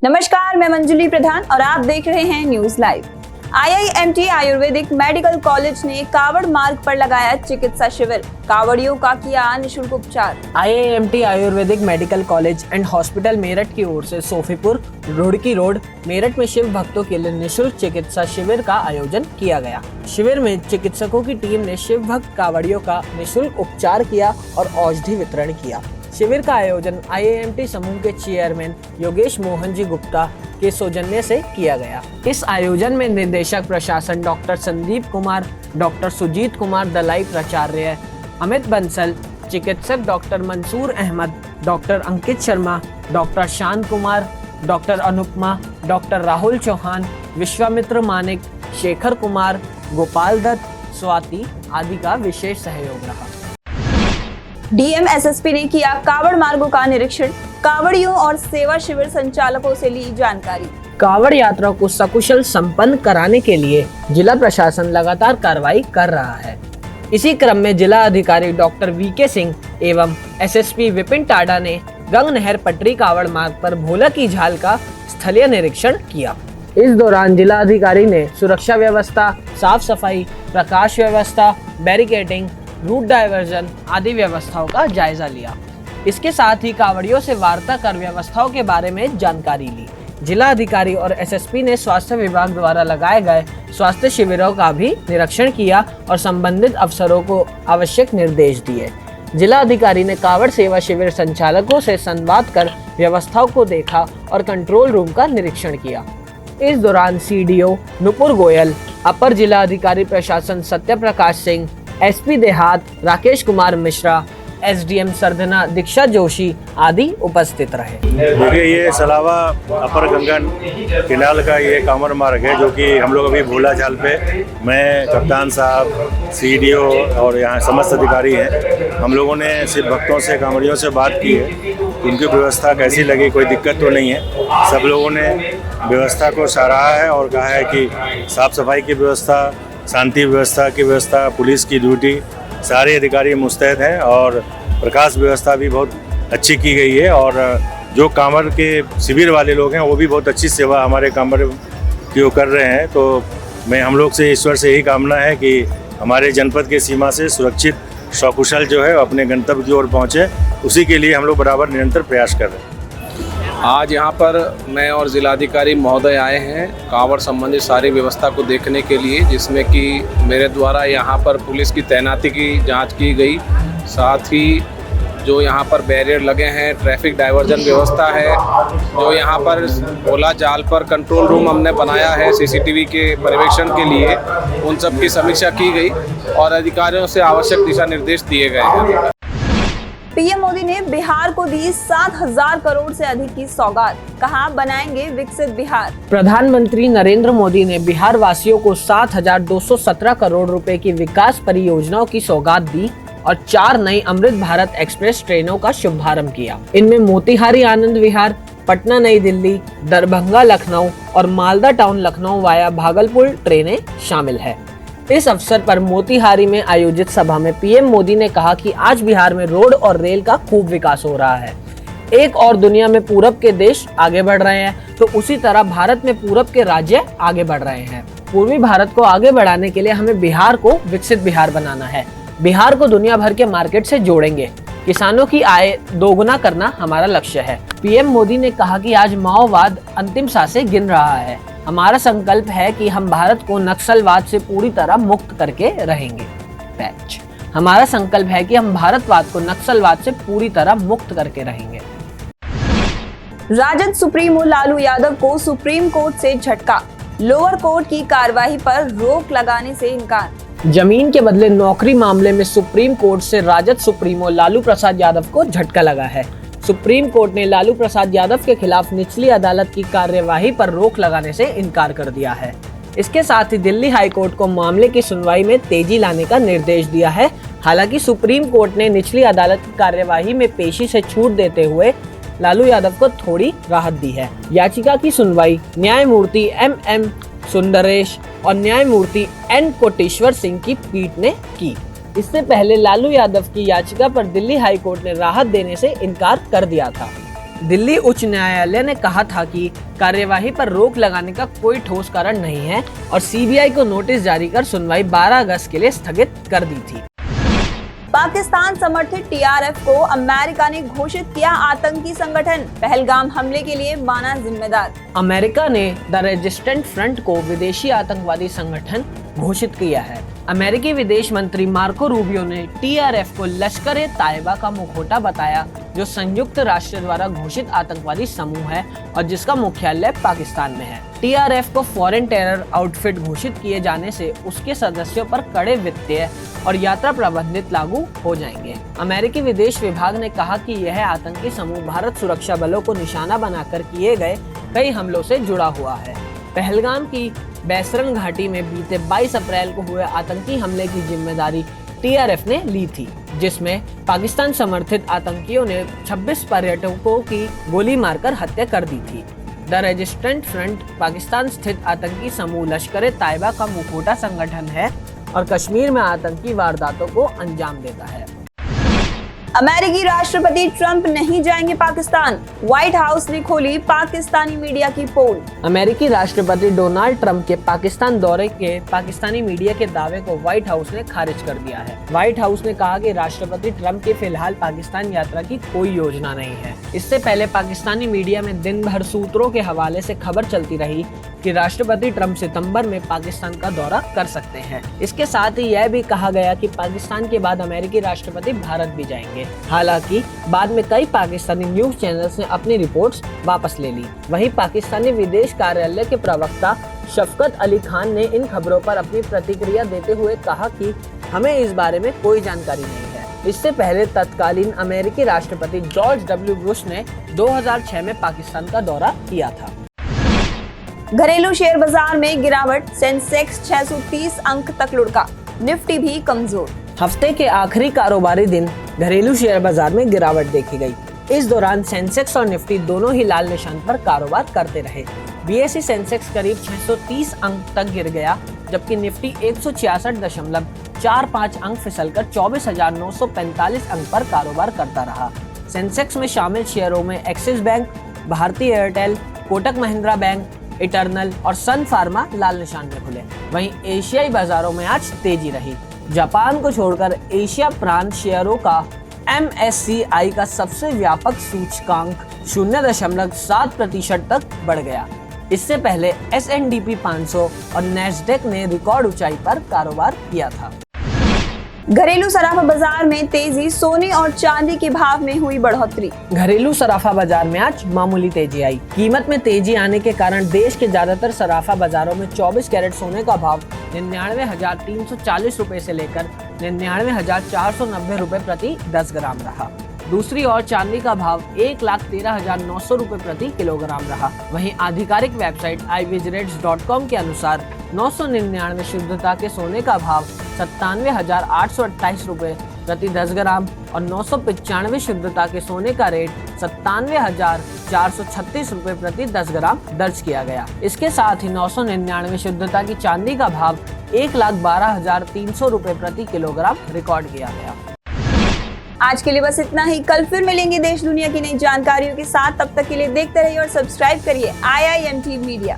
नमस्कार, मैं मंजुली प्रधान और आप देख रहे हैं news live. IIMT Ayurvedic medical college ने कावड़ मार्ग पर लगाया चिकित्सा शिविर, कावड़ियों का किया निःशुल्क उपचार। IIMT Ayurvedic medical college and hospital Meerut की ओर से सोफीपुर रुड़की रोड मेरठ में शिव भक्तों के लिए निःशुल्क चिकित्सा शिविर का आयोजन किया गया। शिविर में चिकित्सकों की टीम ने शिव भक्त कावड़ियों का निःशुल्क उपचार किया और औषधि वितरण किया। शिविर का आयोजन IIMT समूह के चेयरमैन योगेश मोहन जी गुप्ता के सौजन्य से किया गया। इस आयोजन में निदेशक प्रशासन डॉक्टर संदीप कुमार, डॉक्टर सुजीत कुमार दलाई प्राचार्य, अमित बंसल, चिकित्सक doctor Mansoor Ahmad, doctor Ankit Sharma, doctor शांत कुमार, डॉक्टर अनुपमा, डॉक्टर राहुल चौहान, विश्वामित्र मानिक, शेखर कुमार, गोपाल दत्त, स्वाति आदि का विशेष सहयोग रहा। DM SSP ने किया कावड़ मार्गों का निरीक्षण, कावड़ियों और सेवा शिविर संचालकों से ली जानकारी। कावड़ यात्रा को सकुशल संपन्न कराने के लिए जिला प्रशासन लगातार कार्रवाई कर रहा है। इसी क्रम में जिला अधिकारी डॉक्टर VK सिंह एवं SSP विपिन टाडा ने गंग नहर पटरी कावड़ मार्ग पर भोला की झाल का स्थलीय निरीक्षण किया। इस दौरान जिला अधिकारी ने सुरक्षा व्यवस्था, साफ सफाई, प्रकाश व्यवस्था, बैरिकेडिंग, रूट डायवर्जन आदि व्यवस्थाओं का जायजा लिया। इसके साथ ही कावड़ियों से वार्ता कर व्यवस्थाओं के बारे में जानकारी ली। जिला अधिकारी और SSP ने स्वास्थ्य विभाग द्वारा लगाए गए स्वास्थ्य शिविरों का भी निरीक्षण किया और संबंधित अफसरों को आवश्यक निर्देश दिए। जिला अधिकारी ने कावड़ सेवा शिविर संचालकों से संवाद कर व्यवस्थाओं को देखा और कंट्रोल रूम का निरीक्षण किया। इस दौरान CDO नुपुर गोयल, अपर जिला अधिकारी प्रशासन सत्य प्रकाश सिंह, SP देहात राकेश कुमार मिश्रा, SDM सरधना दीक्षा जोशी आदि उपस्थित रहे। देखिए, ये सलावा अपर गंगन किनाल का ये कांवड़ मार्ग है जो कि हम लोग अभी भोला झाल पे, मैं कप्तान साहब, CDO और यहाँ समस्त अधिकारी हैं। हम लोगों ने सिर्फ भक्तों से, कांवड़ियों से बात की है, उनकी व्यवस्था कैसी लगी, कोई दिक्कत तो नहीं है। सब लोगों ने व्यवस्था को सराहा है और कहा है कि साफ सफाई की व्यवस्था, शांति व्यवस्था की व्यवस्था, पुलिस की ड्यूटी, सारे अधिकारी मुस्तैद हैं और प्रकाश व्यवस्था भी बहुत अच्छी की गई है। और जो कांवड़ के शिविर वाले लोग हैं वो भी बहुत अच्छी सेवा हमारे कांवड़ की वो कर रहे हैं। तो हम लोग से ईश्वर से यही कामना है कि हमारे जनपद के सीमा से सुरक्षित सकुशल जो है अपने गंतव्य की ओर पहुँचे, उसी के लिए हम लोग बराबर निरंतर प्रयास कर रहे हैं। आज यहाँ पर मैं और जिलाधिकारी महोदय आए हैं कांवड़ संबंधित सारी व्यवस्था को देखने के लिए, जिसमें कि मेरे द्वारा यहाँ पर पुलिस की तैनाती की जांच की गई। साथ ही जो यहाँ पर बैरियर लगे हैं, ट्रैफिक डाइवर्जन व्यवस्था है, जो यहाँ पर भोला जाल पर कंट्रोल रूम हमने बनाया है CCTV के पर्यवेक्षण के लिए, उन सब की समीक्षा की गई और अधिकारियों से आवश्यक दिशा निर्देश दिए गए हैं। PM मोदी ने बिहार को दी 7,000 करोड़ से अधिक की सौगात, कहा बनाएंगे विकसित बिहार। प्रधानमंत्री नरेंद्र मोदी ने बिहार वासियों को 7,217 करोड़ रुपए की विकास परियोजनाओं की सौगात दी और 4 नई अमृत भारत एक्सप्रेस ट्रेनों का शुभारंभ किया। इनमें मोतिहारी आनंद विहार, पटना नई दिल्ली, दरभंगा लखनऊ और मालदा टाउन लखनऊ वाया भागलपुर ट्रेनें शामिल है। इस अवसर पर मोतिहारी में आयोजित सभा में PM मोदी ने कहा कि आज बिहार में रोड और रेल का खूब विकास हो रहा है। एक और दुनिया में पूरब के देश आगे बढ़ रहे हैं, तो उसी तरह भारत में पूरब के राज्य आगे बढ़ रहे हैं। पूर्वी भारत को आगे बढ़ाने के लिए हमें बिहार को विकसित बिहार बनाना है। बिहार को दुनिया भर के मार्केट से जोड़ेंगे। किसानों की आय दोगुना करना हमारा लक्ष्य है। PM मोदी ने कहा कि आज माओवाद अंतिम सांसें गिन रहा है। हमारा संकल्प है कि हम भारत को नक्सलवाद से पूरी तरह मुक्त करके रहेंगे। हमारा संकल्प है कि हम भारतवाद को नक्सलवाद से पूरी तरह मुक्त करके रहेंगे। राजद सुप्रीमो लालू यादव को सुप्रीम कोर्ट से झटका, लोअर कोर्ट की कार्रवाई पर रोक लगाने से इनकार। जमीन के बदले नौकरी मामले में सुप्रीम कोर्ट से राजद सुप्रीमो लालू प्रसाद यादव को झटका लगा है। सुप्रीम कोर्ट ने लालू प्रसाद यादव के खिलाफ निचली अदालत की कार्यवाही पर रोक लगाने से इनकार कर दिया है। इसके साथ ही दिल्ली हाई कोर्ट को मामले की सुनवाई में तेजी लाने का निर्देश दिया है। हालांकि सुप्रीम कोर्ट ने निचली अदालत की कार्यवाही में पेशी से छूट देते हुए लालू यादव को थोड़ी राहत दी है। याचिका की सुनवाई न्यायमूर्ति MM सुंदरेश और न्यायमूर्ति N कोटेश्वर सिंह की पीठ ने की। इससे पहले लालू यादव की याचिका पर दिल्ली हाई कोर्ट ने राहत देने से इनकार कर दिया था। दिल्ली उच्च न्यायालय ने कहा था कि कार्यवाही पर रोक लगाने का कोई ठोस कारण नहीं है और सीबीआई को नोटिस जारी कर सुनवाई 12 अगस्त के लिए स्थगित कर दी थी। पाकिस्तान समर्थित टीआरएफ को अमेरिका ने घोषित किया आतंकी संगठन, पहलगाम हमले के लिए माना जिम्मेदार। अमेरिका ने द रेजिस्टेंट फ्रंट को विदेशी आतंकवादी संगठन घोषित किया है। अमेरिकी विदेश मंत्री मार्को रूबियो ने टीआरएफ को लश्कर-ए-तायबा का मुखौटा बताया, जो संयुक्त राष्ट्र द्वारा घोषित आतंकवादी समूह है और जिसका मुख्यालय पाकिस्तान में है। टीआरएफ को फॉरेन टेरर आउटफिट घोषित किए जाने से उसके सदस्यों पर कड़े वित्तीय और यात्रा प्रतिबंध लागू हो जाएंगे। अमेरिकी विदेश विभाग ने कहा कि यह आतंकी समूह भारत सुरक्षा बलों को निशाना बनाकर किए गए कई हमलों से जुड़ा हुआ है। पहलगाम की बैसरन घाटी में बीते 22 अप्रैल को हुए आतंकी हमले की जिम्मेदारी टीआरएफ ने ली थी, जिसमें पाकिस्तान समर्थित आतंकियों ने 26 पर्यटकों की गोली मारकर हत्या कर दी थी। द रेजिस्टेंट फ्रंट पाकिस्तान स्थित आतंकी समूह लश्कर-ए-तायबा का मुखौटा संगठन है और कश्मीर में आतंकी वारदातों को अंजाम देता है। अमेरिकी राष्ट्रपति ट्रंप नहीं जाएंगे पाकिस्तान, व्हाइट हाउस ने खोली पाकिस्तानी मीडिया की पोल। अमेरिकी राष्ट्रपति डोनाल्ड ट्रंप के पाकिस्तान दौरे के पाकिस्तानी मीडिया के दावे को व्हाइट हाउस ने खारिज कर दिया है। व्हाइट हाउस ने कहा कि राष्ट्रपति ट्रंप की फिलहाल पाकिस्तान यात्रा की कोई योजना नहीं है। इससे पहले पाकिस्तानी मीडिया में दिन भर सूत्रों के हवाले से खबर चलती रही कि राष्ट्रपति ट्रंप सितंबर में पाकिस्तान का दौरा कर सकते हैं। इसके साथ ही यह भी कहा गया कि पाकिस्तान के बाद अमेरिकी राष्ट्रपति भारत भी जाएंगे। हालांकि बाद में कई पाकिस्तानी न्यूज चैनल्स ने अपनी रिपोर्ट्स वापस ले ली। वहीं पाकिस्तानी विदेश कार्यालय के प्रवक्ता शफकत अली खान ने इन खबरों पर अपनी प्रतिक्रिया देते हुए कहा कि हमें इस बारे में कोई जानकारी नहीं है। इससे पहले तत्कालीन अमेरिकी राष्ट्रपति जॉर्ज डब्ल्यू बुश ने 2006 में पाकिस्तान का दौरा किया था। घरेलू शेयर बाजार में गिरावट, सेंसेक्स 630 अंक तक लुढ़का, निफ्टी भी कमजोर। हफ्ते के आखिरी कारोबारी दिन घरेलू शेयर बाजार में गिरावट देखी गई। इस दौरान सेंसेक्स और निफ्टी दोनों ही लाल निशान पर कारोबार करते रहे। बीएसई सेंसेक्स करीब 630 अंक तक गिर गया, जबकि निफ्टी 166.45 अंक फिसलकर 24,945 अंक पर कारोबार करता रहा। सेंसेक्स में शामिल शेयरों में एक्सिस बैंक, भारतीय Airtel, Kotak Mahindra bank, eternal और सन फार्मा लाल निशान में खुले। वहीं एशियाई बाजारों में आज तेजी रही। जापान को छोड़कर एशिया प्रांत शेयरों का MSCI का सबसे व्यापक सूचकांक 0.7% तक बढ़ गया। इससे पहले S&P 500 और नैस्डैक ने रिकॉर्ड ऊंचाई पर कारोबार किया था। घरेलू सराफा बाजार में तेजी, सोने और चांदी के भाव में हुई बढ़ोतरी। घरेलू सराफा बाजार में आज मामूली तेजी आई। कीमत में तेजी आने के कारण देश के ज्यादातर सराफा बाजारों में 24 कैरेट सोने का भाव 99,340 रुपए से लेकर 99,490 रुपए प्रति 10 ग्राम रहा। दूसरी ओर चांदी का भाव 1,13,900 रुपए प्रति किलोग्राम रहा। वहीं आधिकारिक वेबसाइट iWizRates.com के अनुसार 999 शुद्धता के सोने का भाव 97,828 रुपए प्रति 10 ग्राम और 995 शुद्धता के सोने का रेट 97,436 रुपए प्रति 10 ग्राम दर्ज किया गया। इसके साथ ही 999 शुद्धता की चांदी का भाव 1,12,300 रुपए प्रति किलोग्राम रिकॉर्ड किया गया। आज के लिए बस इतना ही। कल फिर मिलेंगे देश दुनिया की नई जानकारियों के साथ। तब तक के लिए देखते रहिए और सब्सक्राइब करिए IIMT मीडिया।